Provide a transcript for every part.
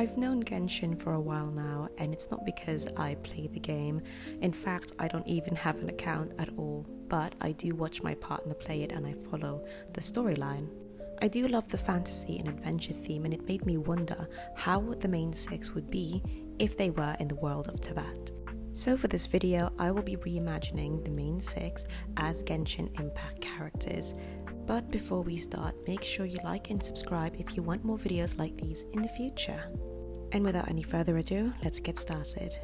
I've known Genshin for a while now, and it's not because I play the game. In fact, I don't even have an account at all, but I do watch my partner play it and I follow the storyline. I do love the fantasy and adventure theme, and it made me wonder how the main six would be if they were in the world of Teyvat. So for this video, I will be reimagining the main six as Genshin Impact characters. But before we start, make sure you like and subscribe if you want more videos like these in the future. And without any further ado, let's get started.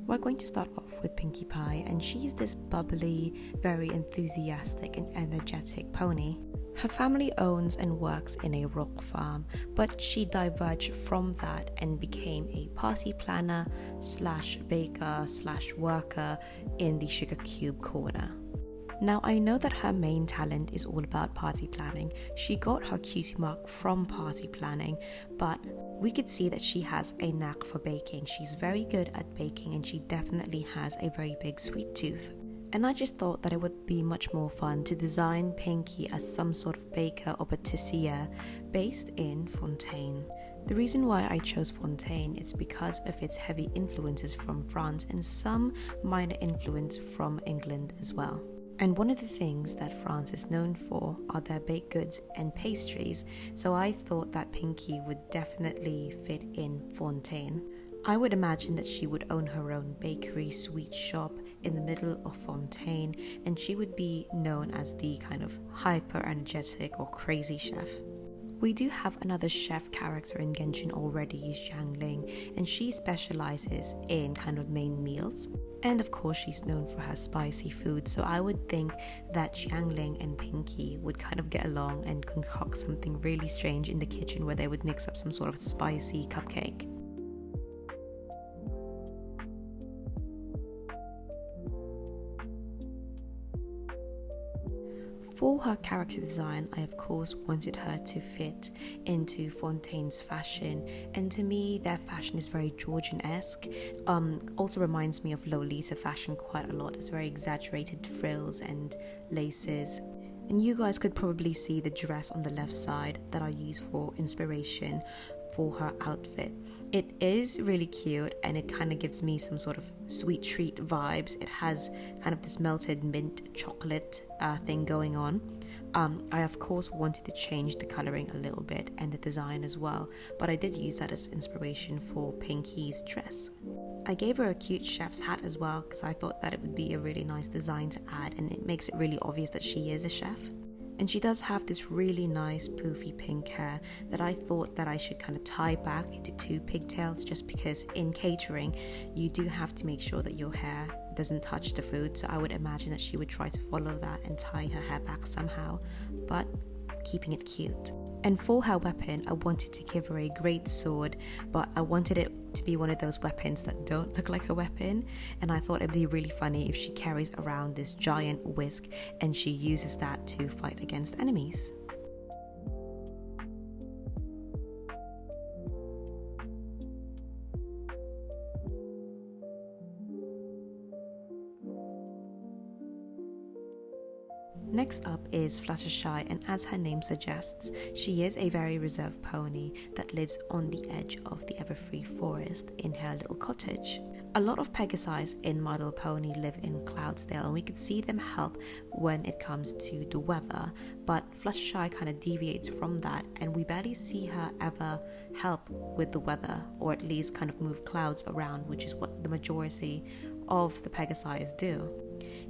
We're going to start off with Pinkie Pie, and she's this bubbly, very enthusiastic and energetic pony. Her family owns and works in a rock farm, but she diverged from that and became a party planner / baker / worker in the sugar cube corner. Now, I know that her main talent is all about party planning. She got her cutie mark from party planning, but we could see that she has a knack for baking. She's very good at baking, and she definitely has a very big sweet tooth. And I just thought that it would be much more fun to design Pinkie as some sort of baker or patissier based in Fontaine. The reason why I chose Fontaine is because of its heavy influences from France and some minor influence from England as well. And one of the things that France is known for are their baked goods and pastries, so I thought that Pinkie would definitely fit in Fontaine. I would imagine that she would own her own bakery sweet shop in the middle of Fontaine, and she would be known as the kind of hyper energetic or crazy chef. We do have another chef character in Genshin already, Xiangling, and she specializes in kind of main meals. And of course, she's known for her spicy food, so I would think that Xiangling and Pinkie would kind of get along and concoct something really strange in the kitchen where they would mix up some sort of spicy cupcake. For her character design, I of course wanted her to fit into Fontaine's fashion, and to me their fashion is very Georgian-esque. Also reminds me of Lolita fashion quite a lot. It's very exaggerated frills and laces. And you guys could probably see the dress on the left side that I used for inspiration for her outfit. It is really cute, and it kind of gives me some sort of sweet treat vibes. It has kind of this melted mint chocolate thing going on. I of course wanted to change the coloring a little bit and the design as well, but I did use that as inspiration for Pinkie's dress. I gave her a cute chef's hat as well because I thought that it would be a really nice design to add, and it makes it really obvious that she is a chef. And she does have this really nice poofy pink hair that I thought that I should kind of tie back into 2 pigtails, just because in catering you do have to make sure that your hair doesn't touch the food, so I would imagine that she would try to follow that and tie her hair back somehow, but keeping it cute. And for her weapon, I wanted to give her a great sword, but I wanted it to be one of those weapons that don't look like a weapon, and I thought it'd be really funny if she carries around this giant whisk and she uses that to fight against enemies. Next up is Fluttershy, and as her name suggests, she is a very reserved pony that lives on the edge of the Everfree forest in her little cottage. A lot of Pegasi in My Little Pony live in Cloudsdale, and we could see them help when it comes to the weather, but Fluttershy kind of deviates from that, and we barely see her ever help with the weather, or at least kind of move clouds around, which is what the majority of the Pegasi do.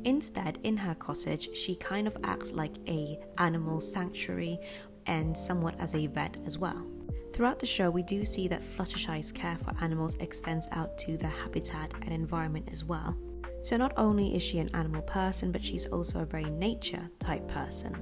Instead, in her cottage, she kind of acts like a animal sanctuary and somewhat as a vet as well. Throughout the show, we do see that Fluttershy's care for animals extends out to their habitat and environment as well. So not only is she an animal person, but she's also a very nature type person.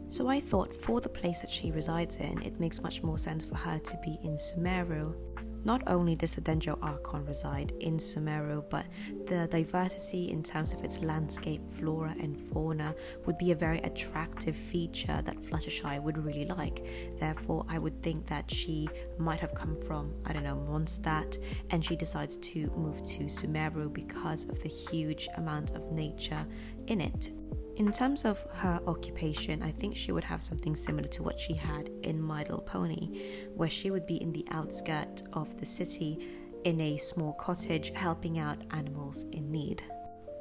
So I thought for the place that she resides in, it makes much more sense for her to be in Sumeru. Not only does the Dendro Archon reside in Sumeru, but the diversity in terms of its landscape, flora and fauna would be a very attractive feature that Fluttershy would really like. Therefore, I would think that she might have come from, Mondstadt, and she decides to move to Sumeru because of the huge amount of nature in it. In terms of her occupation, I think she would have something similar to what she had in My Little Pony, where she would be in the outskirts of the city in a small cottage helping out animals in need.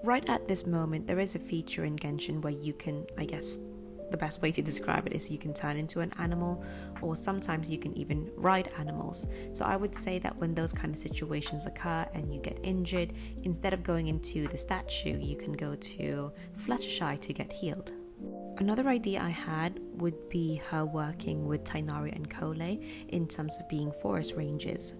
Right at this moment, there is a feature in Genshin where you can, I guess the best way to describe it is you can turn into an animal, or sometimes you can even ride animals. So I would say that when those kind of situations occur and you get injured, instead of going into the statue, you can go to Fluttershy to get healed. Another idea I had would be her working with Tighnari and Cole in terms of being forest rangers.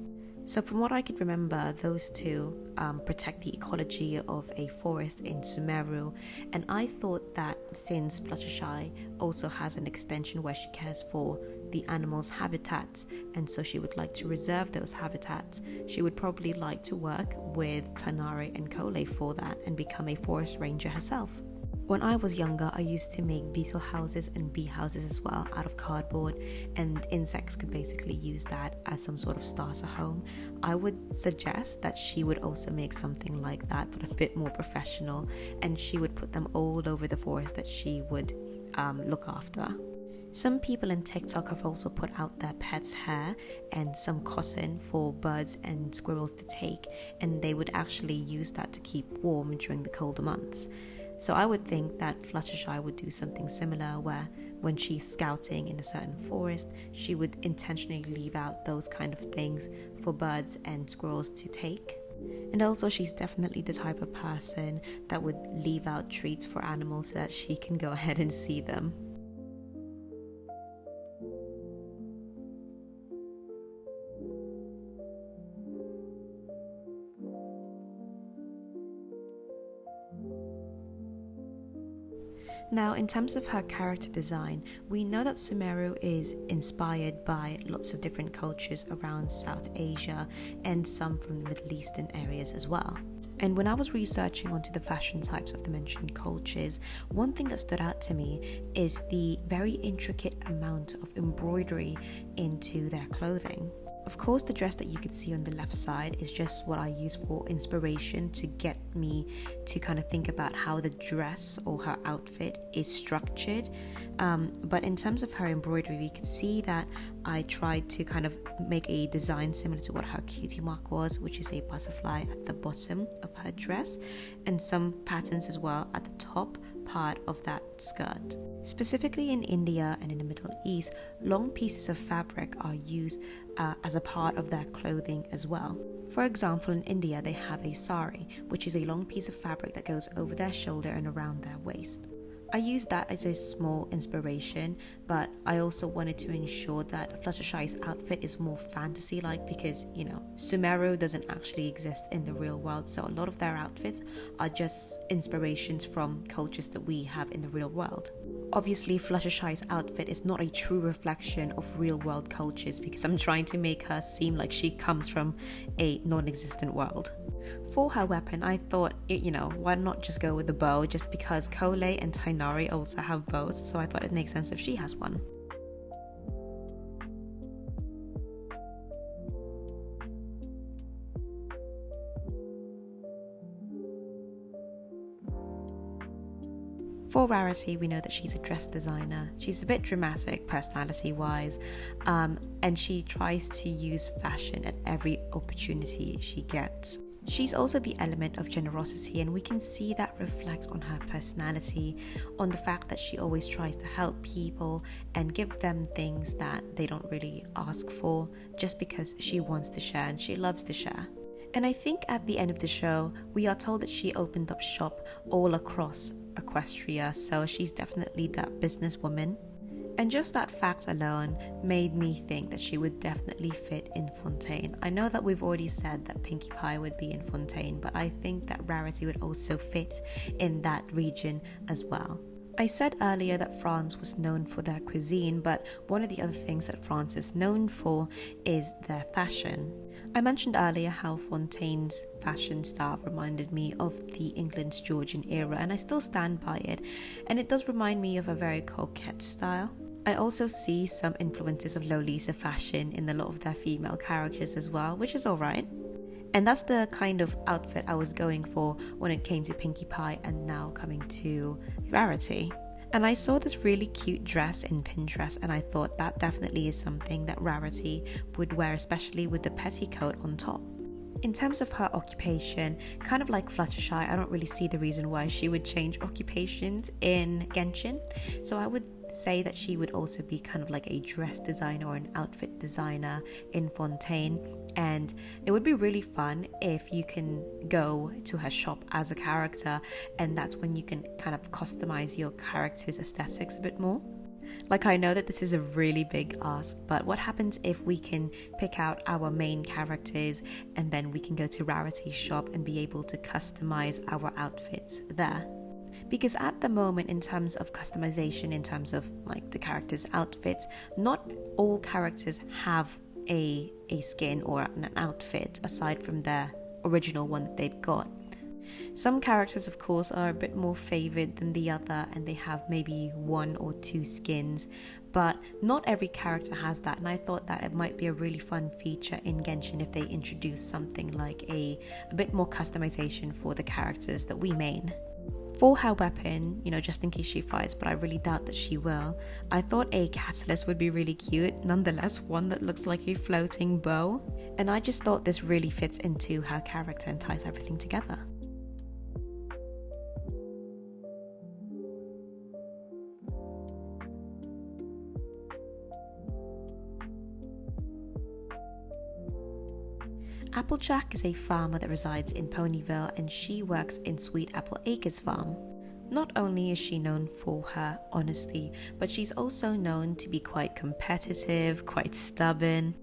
So from what I could remember, those two protect the ecology of a forest in Sumeru, and I thought that since Fluttershy also has an extension where she cares for the animals' habitats, and so she would like to reserve those habitats, she would probably like to work with Tighnari and Cole for that and become a forest ranger herself. When I was younger, I used to make beetle houses and bee houses as well out of cardboard, and insects could basically use that as some sort of starter home. I would suggest that she would also make something like that, but a bit more professional, and she would put them all over the forest that she would look after. Some people in TikTok have also put out their pets' hair and some cotton for birds and squirrels to take, and they would actually use that to keep warm during the colder months. So I would think that Fluttershy would do something similar, where when she's scouting in a certain forest, she would intentionally leave out those kind of things for birds and squirrels to take. And also, she's definitely the type of person that would leave out treats for animals so that she can go ahead and see them. Now, in terms of her character design, we know that Sumeru is inspired by lots of different cultures around South Asia and some from the Middle Eastern areas as well. And when I was researching onto the fashion types of the mentioned cultures, one thing that stood out to me is the very intricate amount of embroidery into their clothing. Of course, the dress that you could see on the left side is just what I use for inspiration to get me to kind of think about how the dress or her outfit is structured. But in terms of her embroidery, we could see that I tried to kind of make a design similar to what her cutie mark was, which is a butterfly at the bottom of her dress, and some patterns as well at the top part of that skirt. Specifically in India and in the Middle East, long pieces of fabric are used as a part of their clothing as well. For example, in India they have a sari, which is a long piece of fabric that goes over their shoulder and around their waist. I used that as a small inspiration, but I also wanted to ensure that Fluttershy's outfit is more fantasy-like because, Sumeru doesn't actually exist in the real world, so a lot of their outfits are just inspirations from cultures that we have in the real world. Obviously, Fluttershy's outfit is not a true reflection of real-world cultures because I'm trying to make her seem like she comes from a non-existent world. For her weapon, I thought, why not just go with the bow, just because Cole and Tighnari also have bows, so I thought it makes sense if she has one. For Rarity, we know that she's a dress designer. She's a bit dramatic personality-wise, and she tries to use fashion at every opportunity she gets. She's also the element of generosity, and we can see that reflect on her personality, on the fact that she always tries to help people and give them things that they don't really ask for, just because she wants to share and she loves to share. And I think at the end of the show, we are told that she opened up shop all across Equestria, so she's definitely that businesswoman. And just that fact alone made me think that she would definitely fit in Fontaine. I know that we've already said that Pinkie Pie would be in Fontaine, but I think that Rarity would also fit in that region as well. I said earlier that France was known for their cuisine, but one of the other things that France is known for is their fashion. I mentioned earlier how Fontaine's fashion style reminded me of the England's Georgian era, and I still stand by it, and it does remind me of a very coquette style. I also see some influences of Lolita fashion in a lot of their female characters as well, which is alright. And that's the kind of outfit I was going for when it came to Pinkie Pie and now coming to Rarity. And I saw this really cute dress in Pinterest, and I thought that definitely is something that Rarity would wear, especially with the petticoat on top. In terms of her occupation, kind of like Fluttershy, I don't really see the reason why she would change occupations in Genshin. So I would say that she would also be kind of like a dress designer or an outfit designer in Fontaine, and it would be really fun if you can go to her shop as a character, and that's when you can kind of customize your character's aesthetics a bit more. Like, I know that this is a really big ask, but what happens if we can pick out our main characters and then we can go to Rarity's shop and be able to customize our outfits there? Because at the moment, in terms of customization, in terms of like the characters' outfits, not all characters have a skin or an outfit aside from their original one that they've got. Some characters, of course, are a bit more favored than the other, and they have maybe 1 or 2 skins, but not every character has that. And I thought that it might be a really fun feature in Genshin if they introduce something like a bit more customization for the characters that we main. For her weapon, just in case she fights, but I really doubt that she will, I thought a catalyst would be really cute, nonetheless one that looks like a floating bow, and I just thought this really fits into her character and ties everything together. Applejack is a farmer that resides in Ponyville, and she works in Sweet Apple Acres farm. Not only is she known for her honesty, but she's also known to be quite competitive, quite stubborn,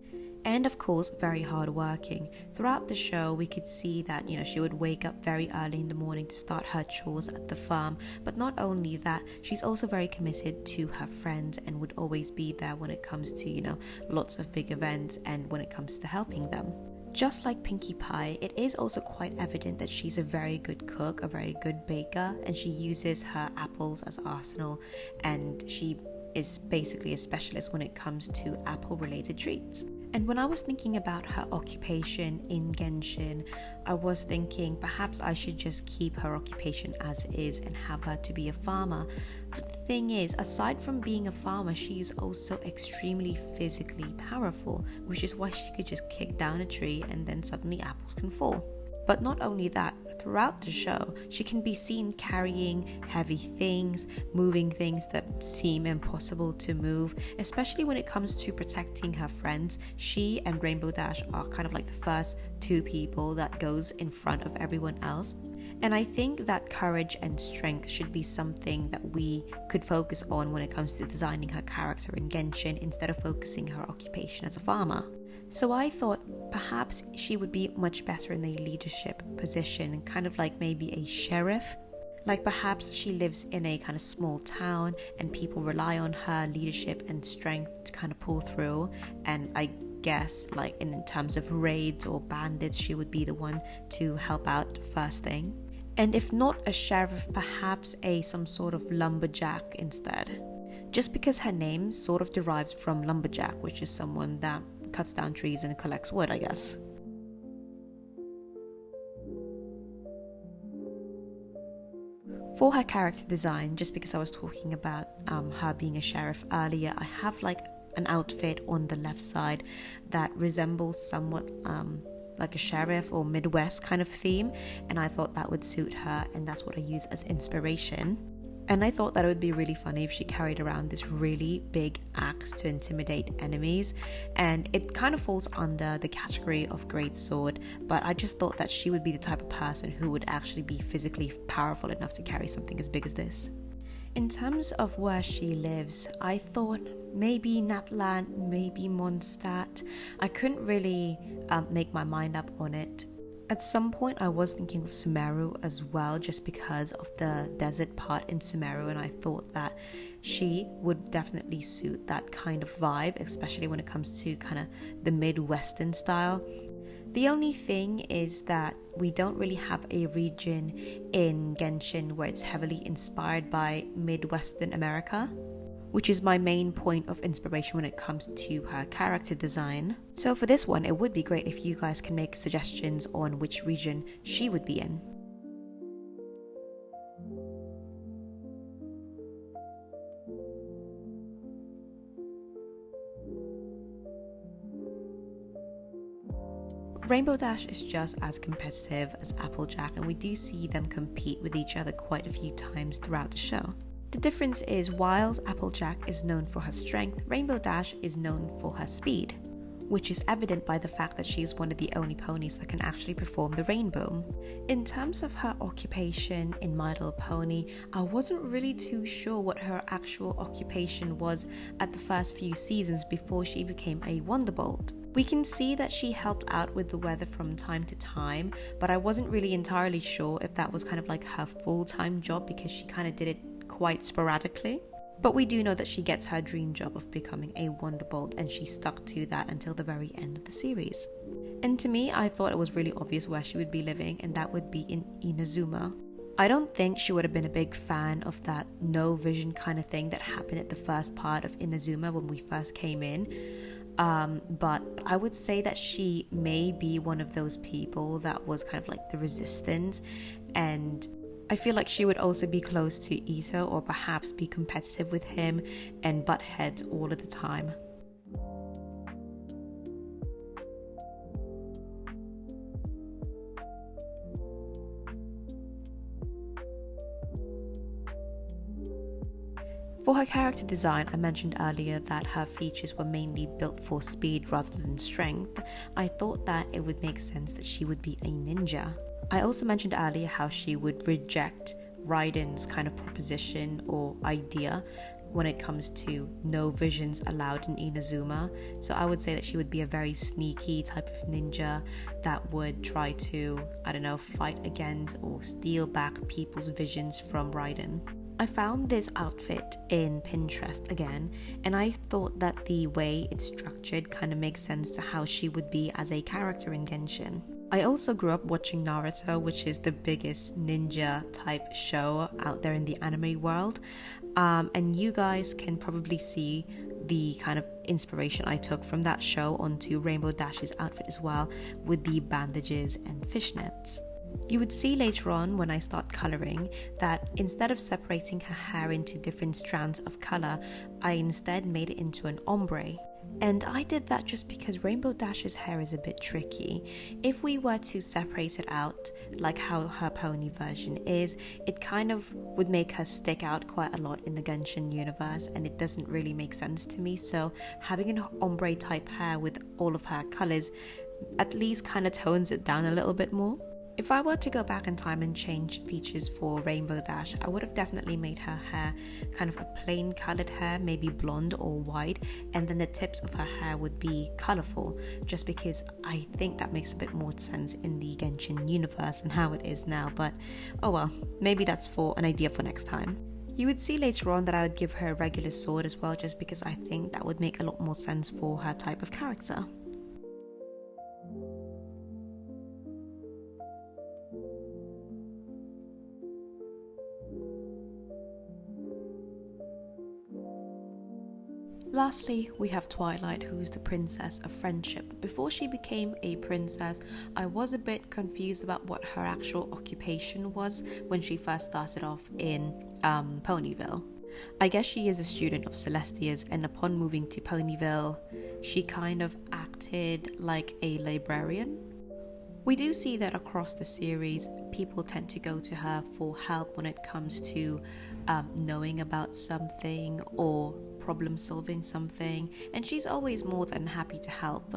and of course very hardworking. Throughout the show we could see that she would wake up very early in the morning to start her chores at the farm, but not only that, she's also very committed to her friends and would always be there when it comes to lots of big events and when it comes to helping them. Just like Pinkie Pie, it is also quite evident that she's a very good cook, a very good baker, and she uses her apples as arsenal, and she is basically a specialist when it comes to apple related treats. And when I was thinking about her occupation in Genshin, I was thinking perhaps I should just keep her occupation as is and have her to be a farmer. But the thing is, aside from being a farmer, she is also extremely physically powerful, which is why she could just kick down a tree and then suddenly apples can fall. But not only that, throughout the show, she can be seen carrying heavy things, moving things that seem impossible to move, especially when it comes to protecting her friends. She and Rainbow Dash are kind of like the first 2 people that goes in front of everyone else. And I think that courage and strength should be something that we could focus on when it comes to designing her character in Genshin, instead of focusing her occupation as a farmer. So I thought perhaps she would be much better in a leadership position, kind of like maybe a sheriff. Like perhaps she lives in a kind of small town and people rely on her leadership and strength to kind of pull through. And I guess like in terms of raids or bandits, she would be the one to help out first thing. And if not a sheriff, perhaps some sort of lumberjack instead. Just because her name sort of derives from lumberjack, which is someone that cuts down trees and collects wood, I guess. For her character design, just because I was talking about her being a sheriff earlier, I have like an outfit on the left side that resembles somewhat like a sheriff or Midwest kind of theme, and I thought that would suit her, and that's what I use as inspiration. And I thought that it would be really funny if she carried around this really big axe to intimidate enemies, and it kind of falls under the category of great sword, but I just thought that she would be the type of person who would actually be physically powerful enough to carry something as big as this. In terms of where she lives, I thought maybe Natlan, maybe Mondstadt. I couldn't really make my mind up on it. At some point I was thinking of Sumeru as well, just because of the desert part in Sumeru, and I thought that she would definitely suit that kind of vibe, especially when it comes to kind of the Midwestern style. The only thing is that we don't really have a region in Genshin where it's heavily inspired by Midwestern America. which is my main point of inspiration when it comes to her character design. So for this one, it would be great if you guys can make suggestions on which region she would be in. Rainbow Dash is just as competitive as Applejack, and we do see them compete with each other quite a few times throughout the show. The difference is, whilst Applejack is known for her strength, Rainbow Dash is known for her speed, which is evident by the fact that she is one of the only ponies that can actually perform the rainbow. In terms of her occupation in My Little Pony, I wasn't really too sure what her actual occupation was at the first few seasons before she became a Wonderbolt. We can see that she helped out with the weather from time to time, but I wasn't really entirely sure if that was kind of like her full-time job, because she kind of did it quite sporadically. But we do know that she gets her dream job of becoming a Wonderbolt, and she stuck to that until the very end of the series. And to me, I thought it was really obvious where she would be living, and that would be in Inazuma. I don't think she would have been a big fan of that no vision kind of thing that happened at the first part of Inazuma when we first came in. But I would say that she may be one of those people that was kind of like the resistance, and I feel like she would also be close to Ito, or perhaps be competitive with him and butt heads all of the time. For her character design, I mentioned earlier that her features were mainly built for speed rather than strength. I thought that it would make sense that she would be a ninja. I also mentioned earlier how she would reject Raiden's kind of proposition or idea when it comes to no visions allowed in Inazuma. So I would say that she would be a very sneaky type of ninja that would try to, fight against or steal back people's visions from Raiden. I found this outfit in Pinterest again, and I thought that the way it's structured kind of makes sense to how she would be as a character in Genshin. I also grew up watching Naruto, which is the biggest ninja type show out there in the anime world, and you guys can probably see the kind of inspiration I took from that show onto Rainbow Dash's outfit as well, with the bandages and fishnets. You would see later on when I start colouring that instead of separating her hair into different strands of colour, I instead made it into an ombre. And I did that just because Rainbow Dash's hair is a bit tricky. If we were to separate it out, like how her pony version is, it kind of would make her stick out quite a lot in the Genshin universe, and it doesn't really make sense to me. So having an ombre type hair with all of her colours at least kind of tones it down a little bit more. If I were to go back in time and change features for Rainbow Dash, I would have definitely made her hair kind of a plain coloured hair, maybe blonde or white, and then the tips of her hair would be colourful, just because I think that makes a bit more sense in the Genshin universe and how it is now. But oh well, maybe that's for an idea for next time. You would see later on that I would give her a regular sword as well, just because I think that would make a lot more sense for her type of character. Lastly, we have Twilight, who's the princess of friendship. Before she became a princess, I was a bit confused about what her actual occupation was when she first started off in Ponyville. I guess she is a student of Celestia's, and upon moving to Ponyville, she kind of acted like a librarian. We do see that across the series, people tend to go to her for help when it comes to knowing about something or problem solving something, and she's always more than happy to help.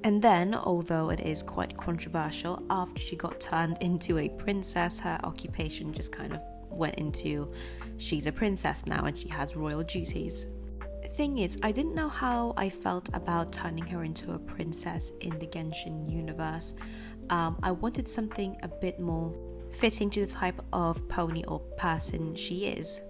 And then, although it is quite controversial, after she got turned into a princess, her occupation just kind of went into she's a princess now and she has royal duties. Thing is, I didn't know how I felt about turning her into a princess in the Genshin universe. I wanted something a bit more fitting to the type of pony or person she is.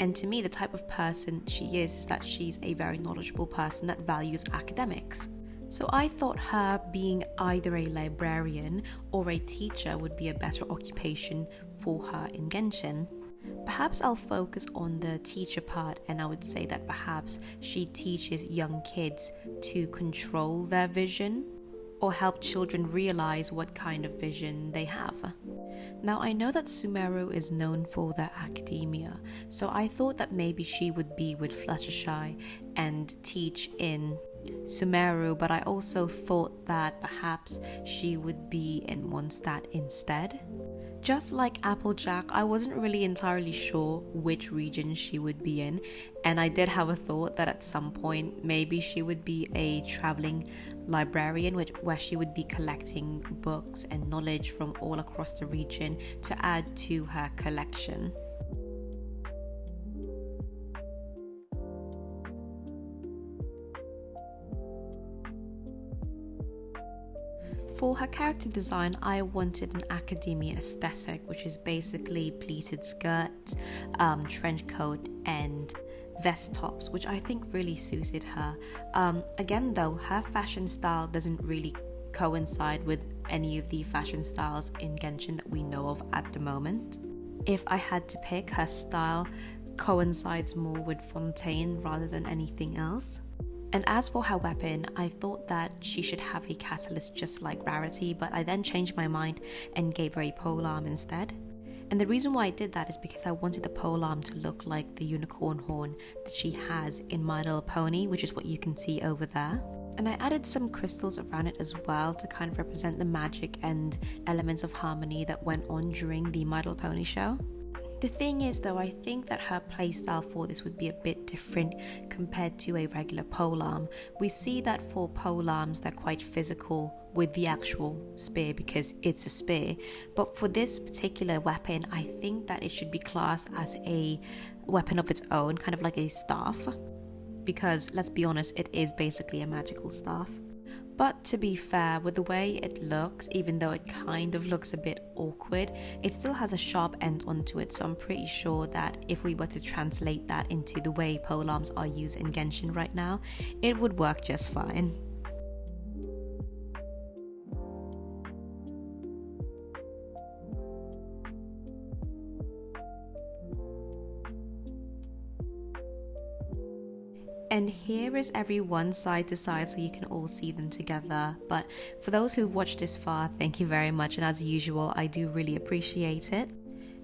And to me, the type of person she is that she's a very knowledgeable person that values academics. So I thought her being either a librarian or a teacher would be a better occupation for her in Genshin. Perhaps I'll focus on the teacher part, and I would say that perhaps she teaches young kids to control their vision or help children realize what kind of vision they have. Now, I know that Sumeru is known for their academia, so I thought that maybe she would be with Fluttershy and teach in Sumeru, but I also thought that perhaps she would be in Mondstadt instead. Just like Applejack, I wasn't really entirely sure which region she would be in, and I did have a thought that at some point maybe she would be a traveling librarian where she would be collecting books and knowledge from all across the region to add to her collection. For her character design, I wanted an academia aesthetic, which is basically pleated skirt, trench coat, and vest tops, which I think really suited her. Again though, her fashion style doesn't really coincide with any of the fashion styles in Genshin that we know of at the moment. If I had to pick, her style coincides more with Fontaine rather than anything else. And as for her weapon, I thought that she should have a catalyst just like Rarity, but I then changed my mind and gave her a polearm instead. And the reason why I did that is because I wanted the polearm to look like the unicorn horn that she has in My Little Pony, which is what you can see over there. And I added some crystals around it as well to kind of represent the magic and elements of harmony that went on during the My Little Pony show. The thing is though, I think that her playstyle for this would be a bit different compared to a regular polearm. We see that for polearms they're quite physical with the actual spear because it's a spear, but for this particular weapon I think that it should be classed as a weapon of its own, kind of like a staff, because let's be honest, it is basically a magical staff. But to be fair, with the way it looks, even though it kind of looks a bit awkward, it still has a sharp end onto it, so I'm pretty sure that if we were to translate that into the way polearms are used in Genshin right now, it would work just fine. And here is everyone side to side so you can all see them together. But for those who've watched this far, thank you very much, and as usual, I do really appreciate it.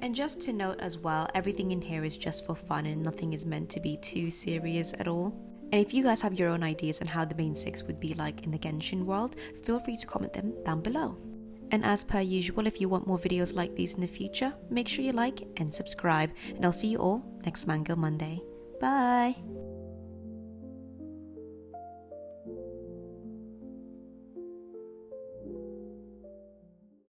And just to note as well, everything in here is just for fun and nothing is meant to be too serious at all. And if you guys have your own ideas on how the main 6 would be like in the Genshin world, feel free to comment them down below. And as per usual, if you want more videos like these in the future, make sure you like and subscribe, and I'll see you all next Mango Monday. Bye!